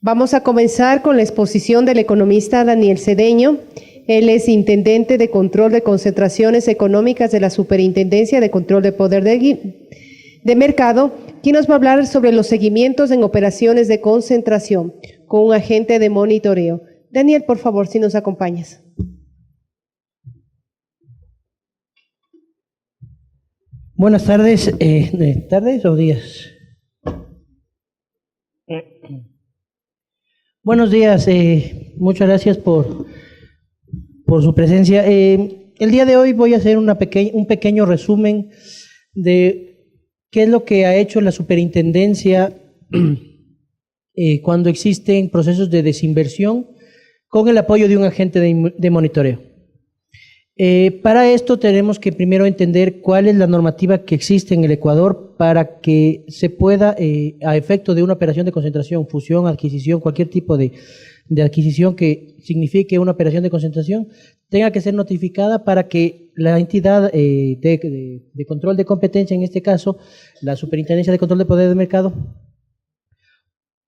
Vamos a comenzar con la exposición del economista Daniel Cedeño. Él es intendente de control de concentraciones económicas de la Superintendencia de Control de Poder de Mercado, quien nos va a hablar sobre los seguimientos en operaciones de concentración con un agente de monitoreo. Daniel, por favor, si nos acompañas. Buenas tardes, ¿tardes o días? Buenos días, muchas gracias por su presencia. El día de hoy voy a hacer un pequeño resumen de qué es lo que ha hecho la superintendencia cuando existen procesos de desinversión con el apoyo de un agente de monitoreo. Para esto tenemos que primero entender cuál es la normativa que existe en el Ecuador para que se pueda, a efecto de una operación de concentración, fusión, adquisición, cualquier tipo de adquisición que signifique una operación de concentración, tenga que ser notificada para que la entidad de control de competencia, en este caso la Superintendencia de Control de Poder de Mercado,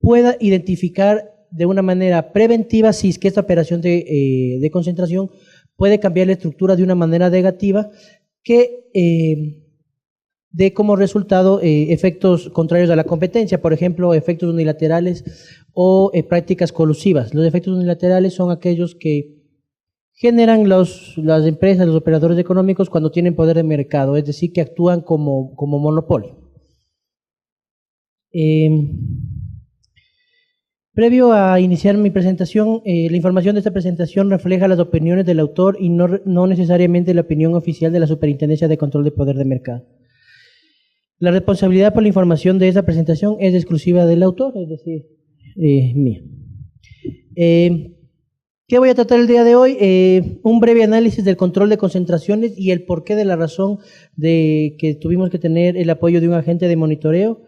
pueda identificar de una manera preventiva si es que esta operación de concentración puede cambiar la estructura de una manera negativa que dé como resultado efectos contrarios a la competencia, por ejemplo, efectos unilaterales o prácticas colusivas. Los efectos unilaterales son aquellos que generan las empresas, los operadores económicos cuando tienen poder de mercado, es decir, que actúan como monopolio. Previo a iniciar mi presentación, la información de esta presentación refleja las opiniones del autor y no necesariamente la opinión oficial de la Superintendencia de Control de Poder de Mercado. La responsabilidad por la información de esta presentación es exclusiva del autor, es decir, mía. ¿Qué voy a tratar el día de hoy? Un breve análisis del control de concentraciones y el porqué de la razón de que tuvimos que tener el apoyo de un agente de monitoreo.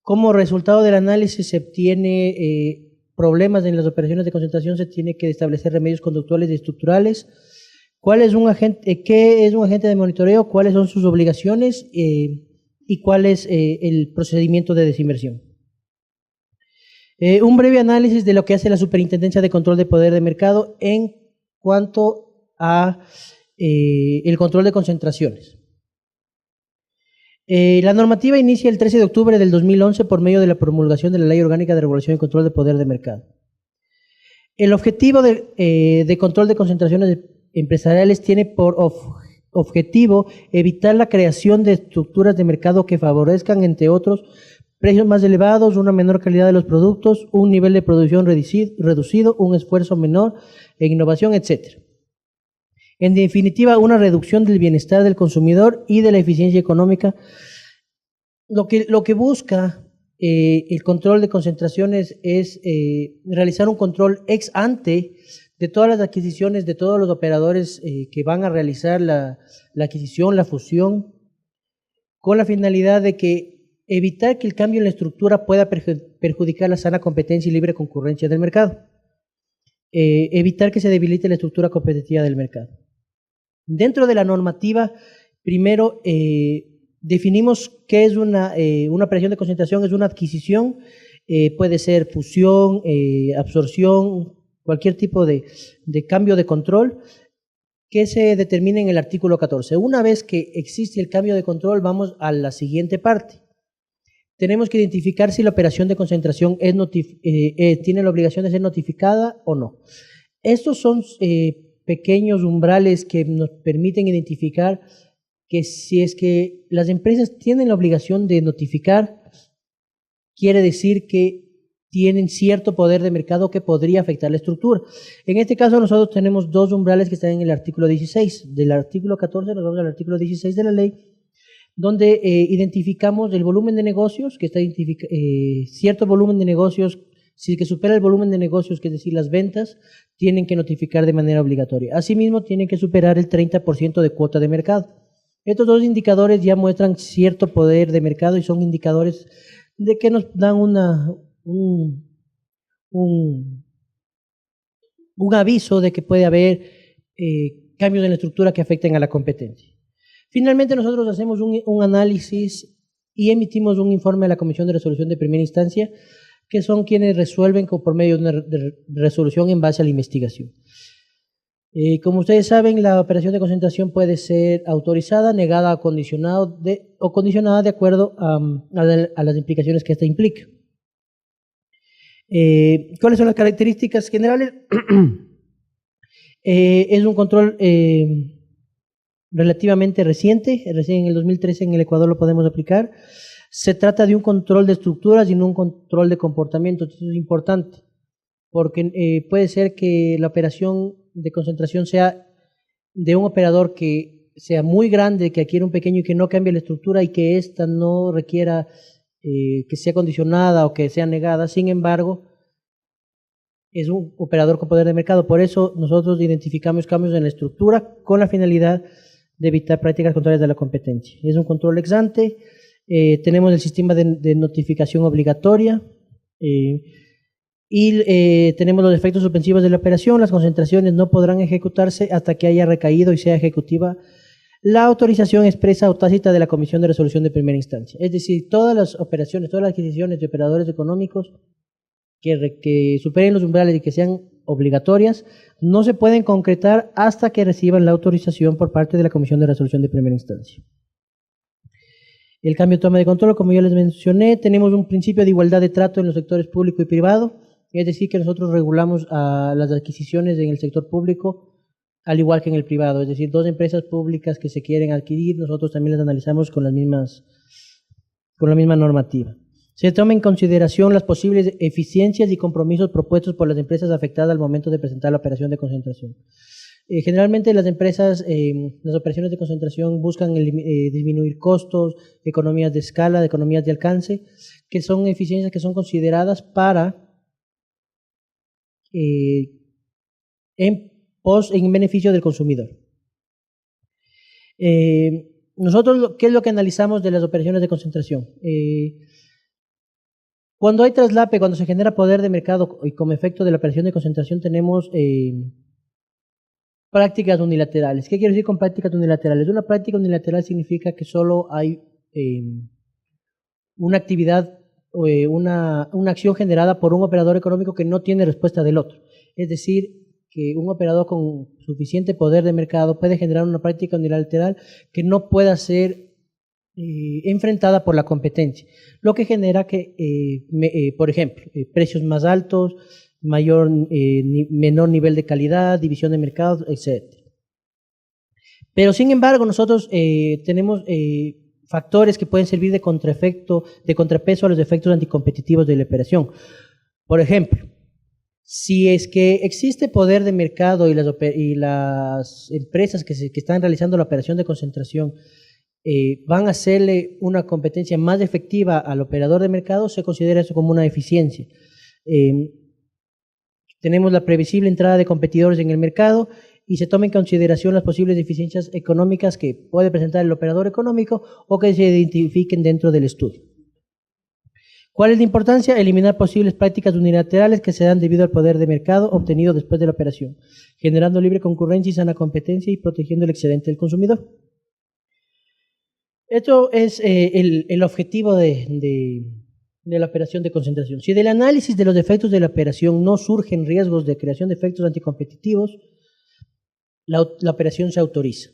Como resultado del análisis se obtiene problemas en las operaciones de concentración, se tiene que establecer remedios conductuales y estructurales. ¿Qué es un agente de monitoreo? ¿Cuáles son sus obligaciones? ¿Y cuál es el procedimiento de desinversión? Un breve análisis de lo que hace la Superintendencia de Control de Poder de Mercado en cuanto a el control de concentraciones. La normativa inicia el 13 de octubre del 2011 por medio de la promulgación de la Ley Orgánica de Regulación y Control de Poder de Mercado. El objetivo de control de concentraciones empresariales tiene por objetivo evitar la creación de estructuras de mercado que favorezcan, entre otros, precios más elevados, una menor calidad de los productos, un nivel de producción reducido, un esfuerzo menor en innovación, etc. En definitiva, una reducción del bienestar del consumidor y de la eficiencia económica. Lo que busca el control de concentraciones es realizar un control ex ante de todas las adquisiciones, de todos los operadores que van a realizar la adquisición, la fusión, con la finalidad de evitar que el cambio en la estructura pueda perjudicar la sana competencia y libre concurrencia del mercado. Evitar que se debilite la estructura competitiva del mercado. Dentro de la normativa, primero definimos qué es una operación de concentración. Es una adquisición, puede ser fusión, absorción, cualquier tipo de cambio de control que se determine en el artículo 14. Una vez que existe el cambio de control, vamos a la siguiente parte. Tenemos que identificar si la operación de concentración tiene la obligación de ser notificada o no. Estos son pequeños umbrales que nos permiten identificar que si es que las empresas tienen la obligación de notificar, quiere decir que tienen cierto poder de mercado que podría afectar la estructura. En este caso nosotros tenemos dos umbrales que están en el artículo 16. Del artículo 14 nos vamos al artículo 16 de la ley, donde identificamos el volumen de negocios, que está cierto volumen de negocios. Si es que supera el volumen de negocios, que es decir, las ventas, tienen que notificar de manera obligatoria. Asimismo, tienen que superar el 30% de cuota de mercado. Estos dos indicadores ya muestran cierto poder de mercado y son indicadores de que nos dan un aviso de que puede haber cambios en la estructura que afecten a la competencia. Finalmente, nosotros hacemos un análisis y emitimos un informe a la Comisión de Resolución de Primera Instancia que son quienes resuelven por medio de una resolución en base a la investigación. Como ustedes saben, la operación de concentración puede ser autorizada, negada o condicionada de acuerdo a las implicaciones que ésta implica. ¿Cuáles son las características generales? Es un control relativamente reciente, recién en el 2013 en el Ecuador lo podemos aplicar. Se trata de un control de estructuras y no un control de comportamiento. Esto es importante, porque puede ser que la operación de concentración sea de un operador que sea muy grande, que adquiere un pequeño y que no cambie la estructura y que ésta no requiera que sea condicionada o que sea negada. Sin embargo, es un operador con poder de mercado. Por eso nosotros identificamos cambios en la estructura con la finalidad de evitar prácticas contrarias de la competencia. Es un control ex ante. Tenemos el sistema de notificación obligatoria y tenemos los efectos suspensivos de la operación. Las concentraciones no podrán ejecutarse hasta que haya recaído y sea ejecutiva la autorización expresa o tácita de la Comisión de Resolución de Primera Instancia. Es decir, todas las operaciones, todas las adquisiciones de operadores económicos que superen los umbrales y que sean obligatorias no se pueden concretar hasta que reciban la autorización por parte de la Comisión de Resolución de Primera Instancia. El cambio de toma de control, como ya les mencioné, tenemos un principio de igualdad de trato en los sectores público y privado, es decir, que nosotros regulamos las adquisiciones en el sector público al igual que en el privado, es decir, dos empresas públicas que se quieren adquirir, nosotros también las analizamos con la misma normativa. Se toma en consideración las posibles eficiencias y compromisos propuestos por las empresas afectadas al momento de presentar la operación de concentración. Generalmente las empresas, las operaciones de concentración buscan disminuir costos, economías de escala, economías de alcance, que son eficiencias que son consideradas en beneficio del consumidor. Nosotros, ¿qué es lo que analizamos de las operaciones de concentración? Cuando hay traslape, cuando se genera poder de mercado y como efecto de la operación de concentración tenemos prácticas unilaterales. ¿Qué quiero decir con prácticas unilaterales? Una práctica unilateral significa que solo hay una actividad o una acción generada por un operador económico que no tiene respuesta del otro. Es decir, que un operador con suficiente poder de mercado puede generar una práctica unilateral que no pueda ser enfrentada por la competencia, lo que genera que, por ejemplo, precios más altos, menor nivel de calidad, división de mercados, etc. Pero sin embargo, nosotros tenemos factores que pueden servir de contrapeso a los efectos anticompetitivos de la operación. Por ejemplo, si es que existe poder de mercado y las empresas que están realizando la operación de concentración van a hacerle una competencia más efectiva al operador de mercado, se considera eso como una eficiencia. Tenemos la previsible entrada de competidores en el mercado y se toma en consideración las posibles deficiencias económicas que puede presentar el operador económico o que se identifiquen dentro del estudio. ¿Cuál es la importancia? Eliminar posibles prácticas unilaterales que se dan debido al poder de mercado obtenido después de la operación, generando libre concurrencia y sana competencia y protegiendo el excedente del consumidor. Esto es el objetivo de la operación de concentración. Si del análisis de los efectos de la operación no surgen riesgos de creación de efectos anticompetitivos, la operación se autoriza.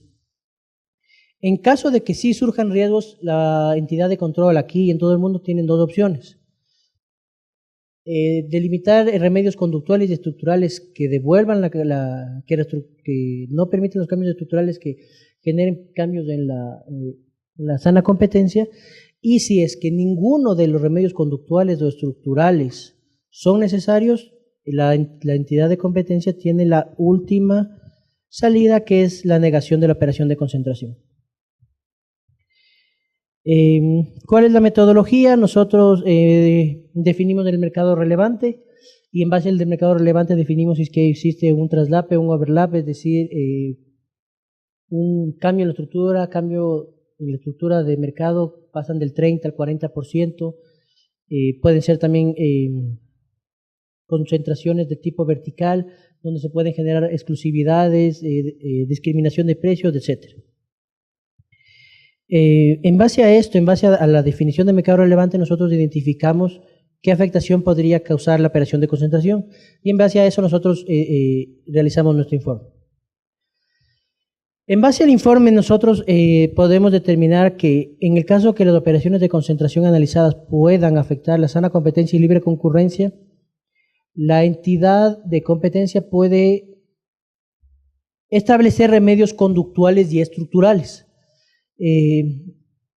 En caso de que sí surjan riesgos, la entidad de control aquí y en todo el mundo tienen dos opciones. Delimitar remedios conductuales y estructurales que devuelvan que no permiten los cambios estructurales que generen cambios en la sana competencia, y si es que ninguno de los remedios conductuales o estructurales son necesarios, la entidad de competencia tiene la última salida, que es la negación de la operación de concentración. ¿Cuál es la metodología? Nosotros definimos el mercado relevante y en base al del mercado relevante definimos si es que existe un traslape, un overlap, es decir, un cambio en la estructura de mercado, pasan del 30 al 40%, pueden ser también concentraciones de tipo vertical, donde se pueden generar exclusividades, discriminación de precios, etc. En base a esto, en base a la definición de mercado relevante, nosotros identificamos qué afectación podría causar la operación de concentración. Y en base a eso nosotros realizamos nuestro informe. En base al informe nosotros podemos determinar que en el caso que las operaciones de concentración analizadas puedan afectar la sana competencia y libre concurrencia, la entidad de competencia puede establecer remedios conductuales y estructurales.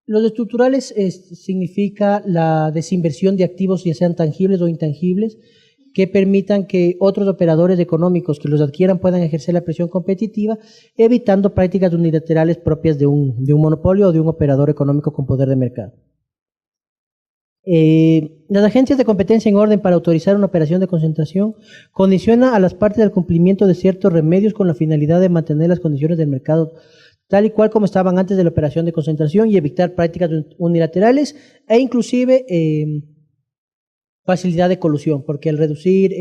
Los estructurales significa la desinversión de activos, ya sean tangibles o intangibles, que permitan que otros operadores económicos que los adquieran puedan ejercer la presión competitiva, evitando prácticas unilaterales propias de un monopolio o de un operador económico con poder de mercado. Las agencias de competencia en orden para autorizar una operación de concentración condiciona a las partes del cumplimiento de ciertos remedios con la finalidad de mantener las condiciones del mercado tal y cual como estaban antes de la operación de concentración y evitar prácticas unilaterales e inclusive facilidad de colusión, porque al reducir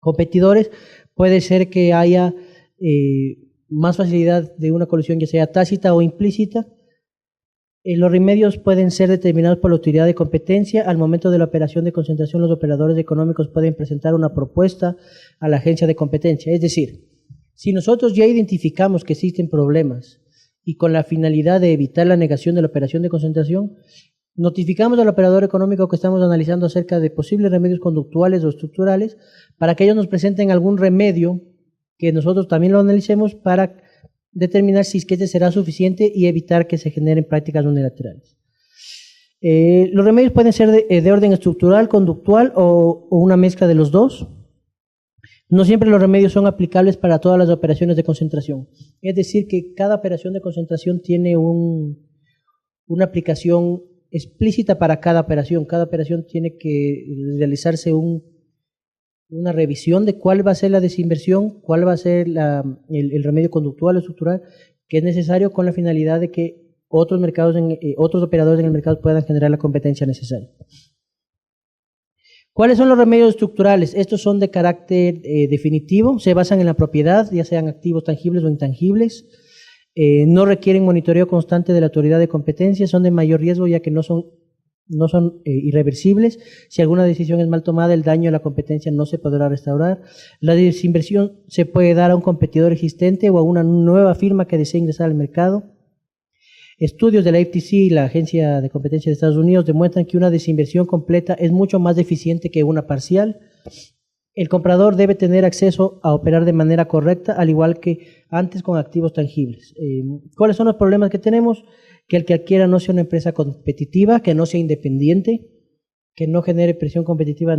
competidores puede ser que haya más facilidad de una colusión, ya sea tácita o implícita. Los remedios pueden ser determinados por la autoridad de competencia. Al momento de la operación de concentración, los operadores económicos pueden presentar una propuesta a la agencia de competencia. Es decir, si nosotros ya identificamos que existen problemas y con la finalidad de evitar la negación de la operación de concentración, notificamos al operador económico que estamos analizando acerca de posibles remedios conductuales o estructurales para que ellos nos presenten algún remedio que nosotros también lo analicemos para determinar si es que este será suficiente y evitar que se generen prácticas unilaterales. Los remedios pueden ser de orden estructural, conductual o una mezcla de los dos. No siempre los remedios son aplicables para todas las operaciones de concentración. Es decir, que cada operación de concentración tiene una aplicación explícita para cada operación. Cada operación tiene que realizarse una revisión de cuál va a ser la desinversión, cuál va a ser el remedio conductual o estructural que es necesario con la finalidad de que otros operadores en el mercado puedan generar la competencia necesaria. ¿Cuáles son los remedios estructurales? Estos son de carácter definitivo, se basan en la propiedad, ya sean activos tangibles o intangibles, no requieren monitoreo constante de la autoridad de competencia, son de mayor riesgo ya que no son irreversibles. Si alguna decisión es mal tomada, el daño a la competencia no se podrá restaurar. La desinversión se puede dar a un competidor existente o a una nueva firma que desee ingresar al mercado. Estudios de la FTC, la Agencia de Competencia de Estados Unidos, demuestran que una desinversión completa es mucho más eficiente que una parcial. El comprador debe tener acceso a operar de manera correcta, al igual que antes con activos tangibles. ¿Cuáles son los problemas que tenemos? Que el que adquiera no sea una empresa competitiva, que no sea independiente, que no genere presión competitiva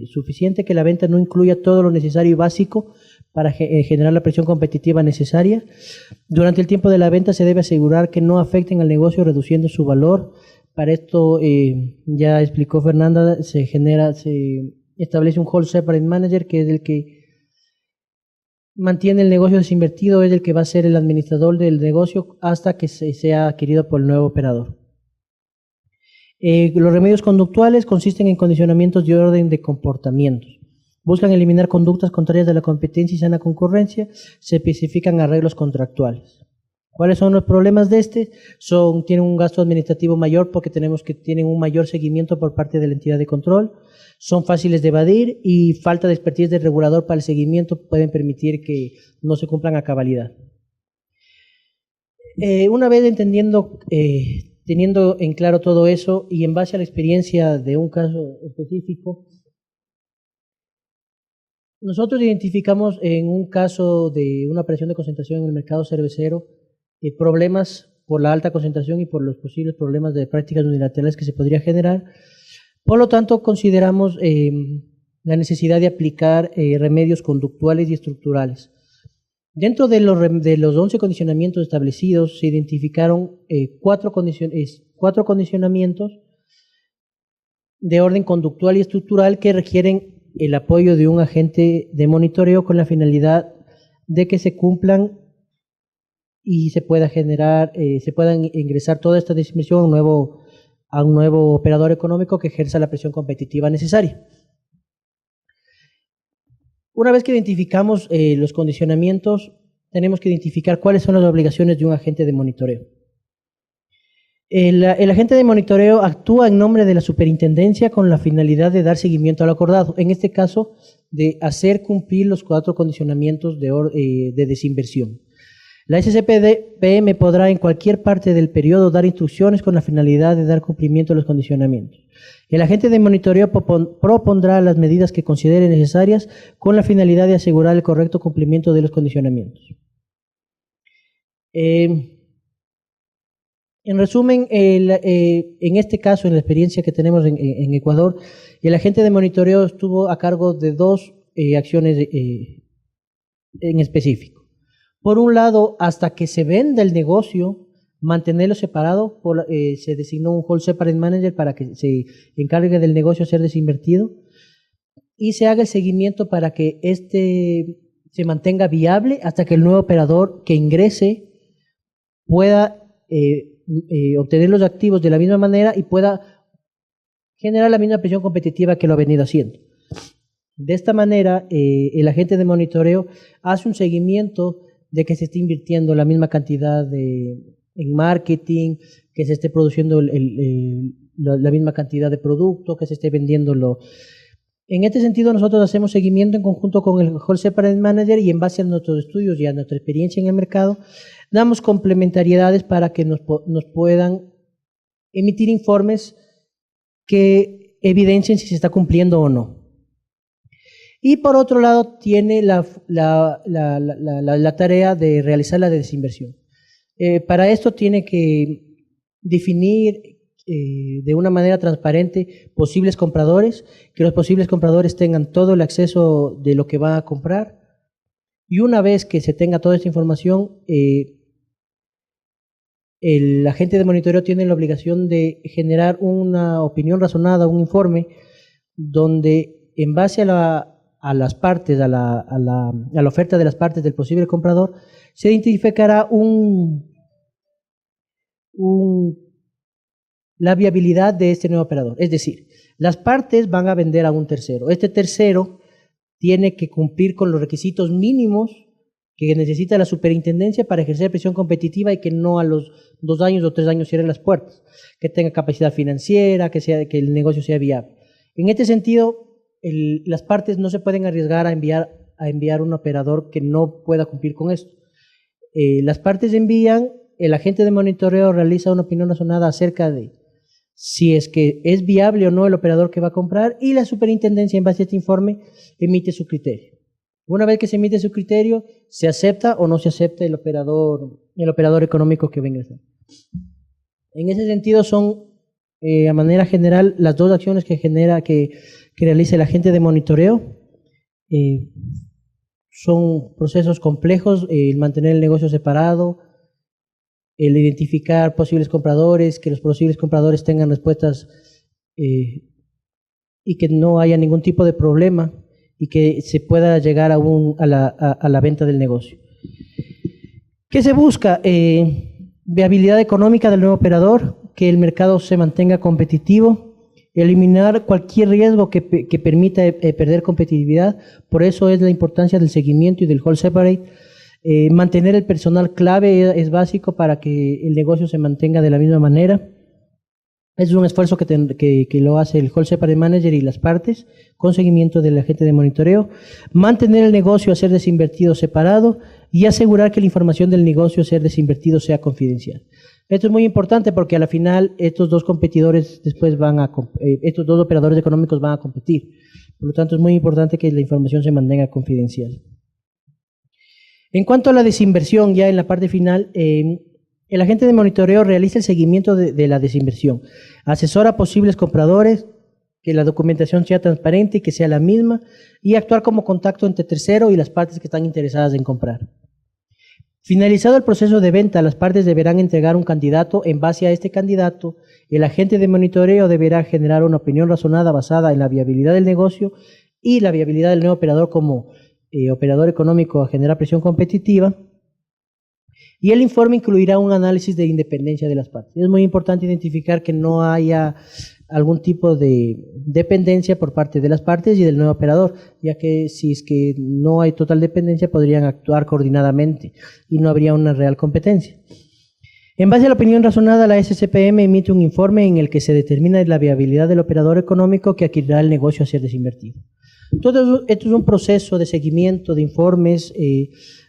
suficiente, que la venta no incluya todo lo necesario y básico para generar la presión competitiva necesaria. Durante el tiempo de la venta se debe asegurar que no afecten al negocio reduciendo su valor. Para esto, ya explicó Fernanda, se establece un Hold Separate Manager, que es el que mantiene el negocio desinvertido, es el que va a ser el administrador del negocio hasta que sea adquirido por el nuevo operador. Los remedios conductuales consisten en condicionamientos de orden de comportamientos. Buscan eliminar conductas contrarias de la competencia y sana concurrencia. Se especifican arreglos contractuales. ¿Cuáles son los problemas de este? Tienen un gasto administrativo mayor porque tienen un mayor seguimiento por parte de la entidad de control. Son fáciles de evadir y falta de expertise del regulador para el seguimiento pueden permitir que no se cumplan a cabalidad. Una vez teniendo en claro todo eso y en base a la experiencia de un caso específico, nosotros identificamos en un caso de una operación de concentración en el mercado cervecero problemas por la alta concentración y por los posibles problemas de prácticas unilaterales que se podría generar. Por lo tanto, consideramos la necesidad de aplicar remedios conductuales y estructurales. Dentro de los 11 condicionamientos establecidos se identificaron cuatro condicionamientos de orden conductual y estructural que requieren el apoyo de un agente de monitoreo con la finalidad de que se cumplan y se puedan ingresar toda esta desinversión a un nuevo operador económico que ejerza la presión competitiva necesaria. Una vez que identificamos los condicionamientos, tenemos que identificar cuáles son las obligaciones de un agente de monitoreo. El agente de monitoreo actúa en nombre de la superintendencia con la finalidad de dar seguimiento a lo acordado, en este caso de hacer cumplir los 4 condicionamientos de desinversión. La SCPM podrá en cualquier parte del periodo dar instrucciones con la finalidad de dar cumplimiento a los condicionamientos. El agente de monitoreo propondrá las medidas que considere necesarias con la finalidad de asegurar el correcto cumplimiento de los condicionamientos. En resumen, en este caso, en la experiencia que tenemos en Ecuador, el agente de monitoreo estuvo a cargo de 2 acciones en específico. Por un lado, hasta que se venda el negocio, mantenerlo separado, se designó un Hold Separate Manager para que se encargue del negocio a ser desinvertido y se haga el seguimiento para que se mantenga viable hasta que el nuevo operador que ingrese pueda obtener los activos de la misma manera y pueda generar la misma presión competitiva que lo ha venido haciendo. De esta manera, el agente de monitoreo hace un seguimiento de que se esté invirtiendo la misma cantidad en marketing, que se esté produciendo la misma cantidad de producto, que se esté vendiéndolo. En este sentido, nosotros hacemos seguimiento en conjunto con el Hold Separate Manager y en base a nuestros estudios y a nuestra experiencia en el mercado, damos complementariedades para que nos puedan emitir informes que evidencien si se está cumpliendo o no. Y por otro lado, tiene la tarea de realizar la desinversión. Para esto tiene que definir de una manera transparente posibles compradores, que los posibles compradores tengan todo el acceso de lo que va a comprar. Y una vez que se tenga toda esta información, el agente de monitoreo tiene la obligación de generar una opinión razonada, un informe, donde en base a las partes, a la oferta de las partes del posible comprador, se identificará la viabilidad de este nuevo operador. Es decir, las partes van a vender a un tercero. Este tercero tiene que cumplir con los requisitos mínimos que necesita la superintendencia para ejercer presión competitiva y que no a los 2 años o 3 años cierren las puertas, que tenga capacidad financiera, que el negocio sea viable. En este sentido, las partes no se pueden arriesgar a enviar un operador que no pueda cumplir con esto. Las partes envían, el agente de monitoreo realiza una opinión razonada acerca de si es que es viable o no el operador que va a comprar y la superintendencia, en base a este informe, emite su criterio. Una vez que se emite su criterio, se acepta o no se acepta el operador económico que venga. En ese sentido son, a manera general, las 2 acciones que realiza el agente de monitoreo. Son procesos complejos, el mantener el negocio separado, el identificar posibles compradores, que los posibles compradores tengan respuestas y que no haya ningún tipo de problema y que se pueda llegar a la venta del negocio. ¿Qué se busca? Viabilidad económica del nuevo operador, que el mercado se mantenga competitivo, eliminar cualquier riesgo que permita perder competitividad. Por eso es la importancia del seguimiento y del Hold Separate. Mantener el personal clave es básico para que el negocio se mantenga de la misma manera. Es un esfuerzo que lo hace el Hold Separate Manager y las partes, con seguimiento del agente de monitoreo. Mantener el negocio a ser desinvertido separado y asegurar que la información del negocio a ser desinvertido sea confidencial. Esto es muy importante porque a la final estos 2 competidores después estos 2 operadores económicos van a competir. Por lo tanto, es muy importante que la información se mantenga confidencial. En cuanto a la desinversión, ya en la parte final, el agente de monitoreo realiza el seguimiento de la desinversión, asesora a posibles compradores, que la documentación sea transparente y que sea la misma, y actuar como contacto entre tercero y las partes que están interesadas en comprar. Finalizado el proceso de venta, las partes deberán entregar un candidato. En base a este candidato, el agente de monitoreo deberá generar una opinión razonada basada en la viabilidad del negocio y la viabilidad del nuevo operador como operador económico a generar presión competitiva. Y el informe incluirá un análisis de independencia de las partes. Es muy importante identificar que no haya algún tipo de dependencia por parte de las partes y del nuevo operador, ya que si es que no hay total dependencia podrían actuar coordinadamente y no habría una real competencia. En base a la opinión razonada, la SCPM emite un informe en el que se determina la viabilidad del operador económico que adquirirá el negocio a ser desinvertido. Todo esto es un proceso de seguimiento de informes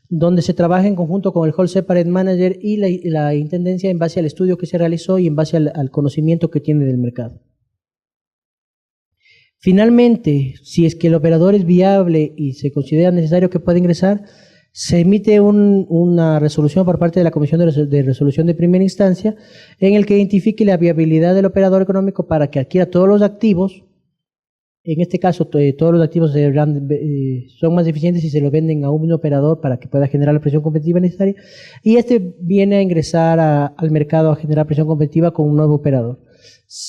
donde se trabaja en conjunto con el Hold Separate Manager y la Intendencia en base al estudio que se realizó y en base al conocimiento que tiene del mercado. Finalmente, si es que el operador es viable y se considera necesario que pueda ingresar, se emite una resolución por parte de la Comisión de Resolución de Primera Instancia en el que identifique la viabilidad del operador económico para que adquiera todos los activos. En este caso, todos los activos son más eficientes si se los venden a un mismo operador para que pueda generar la presión competitiva necesaria. Y este viene a ingresar al mercado a generar presión competitiva con un nuevo operador.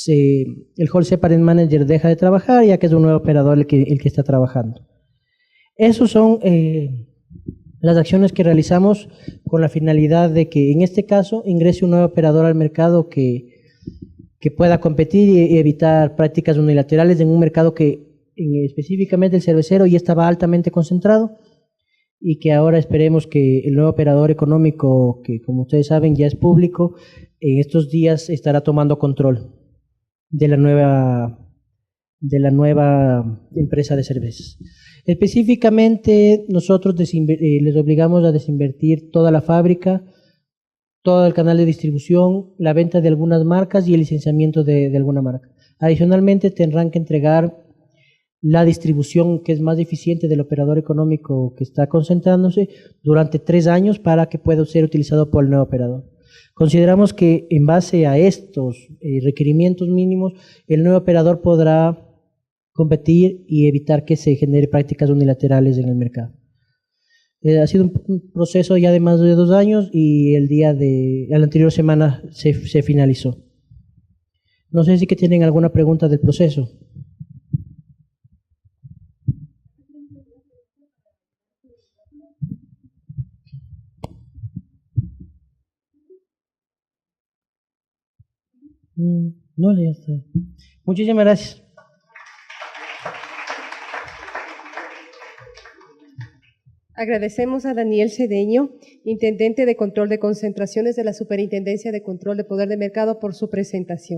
El Hold Separate Manager deja de trabajar ya que es un nuevo operador el que está trabajando. Esos son las acciones que realizamos con la finalidad de que en este caso ingrese un nuevo operador al mercado que pueda competir y evitar prácticas unilaterales en un mercado que específicamente el cervecero ya estaba altamente concentrado y que ahora esperemos que el nuevo operador económico, que como ustedes saben ya es público, en estos días estará tomando control de la nueva empresa de cervezas. Específicamente nosotros les obligamos a desinvertir toda la fábrica, todo el canal de distribución, la venta de algunas marcas y el licenciamiento de alguna marca. Adicionalmente tendrán que entregar la distribución que es más eficiente del operador económico que está concentrándose durante 3 años para que pueda ser utilizado por el nuevo operador. Consideramos que en base a estos requerimientos mínimos, el nuevo operador podrá competir y evitar que se genere prácticas unilaterales en el mercado. Ha sido un proceso ya de más de 2 años y la anterior semana se finalizó. No sé si que tienen alguna pregunta del proceso. No, ya está. Muchísimas gracias. Agradecemos a Daniel Cedeño, Intendente de Control de Concentraciones de la Superintendencia de Control de Poder de Mercado, por su presentación.